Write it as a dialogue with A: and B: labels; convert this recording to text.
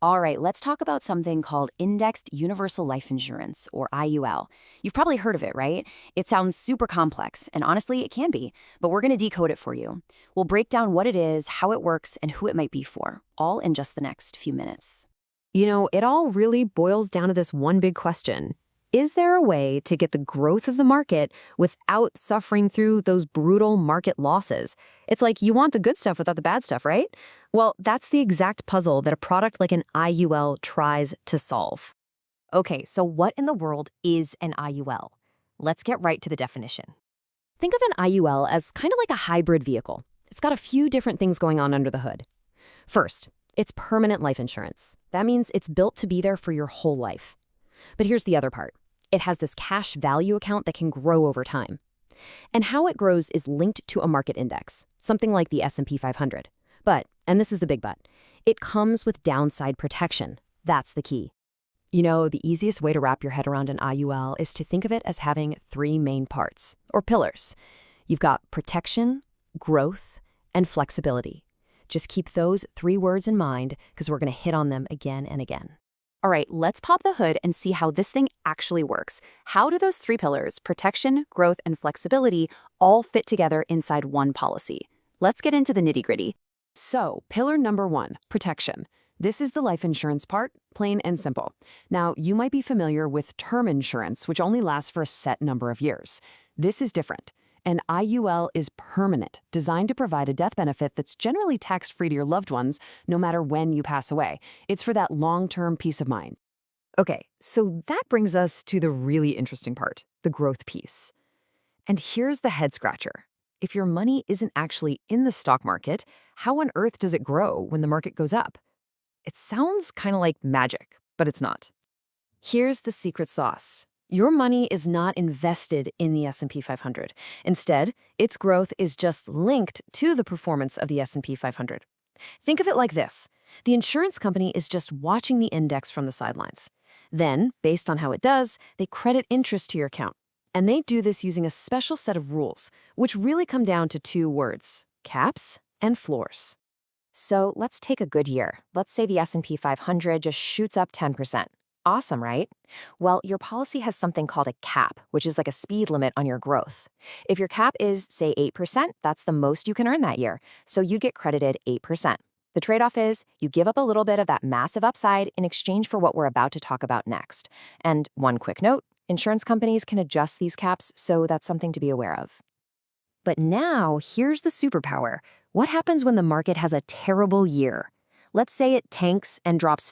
A: All right, let's talk about something called Indexed Universal Life Insurance, or IUL. You've probably heard of it, right? It sounds super complex, and honestly, it can be, but we're going to decode it for you. We'll break down what it is, how it works, and who it might be for, all in just the next few minutes.
B: It all really boils down to this one big question. Is there a way to get the growth of the market without suffering through those brutal market losses? It's like you want the good stuff without the bad stuff, right? Well, that's the exact puzzle that a product like an IUL tries to solve.
C: Okay, so what in the world is an IUL? Let's get right to the definition. Think of an IUL as kind of like a hybrid vehicle. It's got a few different things going on under the hood. First, it's permanent life insurance. That means it's built to be there for your whole life. But here's the other part. It has this cash value account that can grow over time. And how it grows is linked to a market index, something like the S&P 500. But, and this is the big but, it comes with downside protection. That's the key.
A: The easiest way to wrap your head around an IUL is to think of it as having three main parts, or pillars. You've got protection, growth, and flexibility. Just keep those three words in mind because we're going to hit on them again and again. All right, let's pop the hood and see how this thing actually works. How do those three pillars, protection, growth, and flexibility, all fit together inside one policy? Let's get into the nitty-gritty.
B: So, pillar number one, protection. This is the life insurance part, plain and simple. Now, you might be familiar with term insurance, which only lasts for a set number of years. This is different. An IUL is permanent, designed to provide a death benefit that's generally tax-free to your loved ones, no matter when you pass away. It's for that long-term peace of mind. Okay, so that brings us to the really interesting part, the growth piece. And here's the head-scratcher. If your money isn't actually in the stock market, how on earth does it grow when the market goes up? It sounds kind of like magic, but it's not. Here's the secret sauce. Your money is not invested in the S&P 500. Instead, its growth is just linked to the performance of the S&P 500. Think of it like this. The insurance company is just watching the index from the sidelines. Then, based on how it does, they credit interest to your account. And they do this using a special set of rules, which really come down to two words, caps and floors.
C: So let's take a good year. Let's say the S&P 500 just shoots up 10%. Awesome, right? Well, your policy has something called a cap, which is like a speed limit on your growth. If your cap is, say, 8%, that's the most you can earn that year. So you'd get credited 8%. The trade-off is you give up a little bit of that massive upside in exchange for what we're about to talk about next. And one quick note, insurance companies can adjust these caps, so that's something to be aware of. But now, here's the superpower. What happens when the market has a terrible year? Let's say it tanks and drops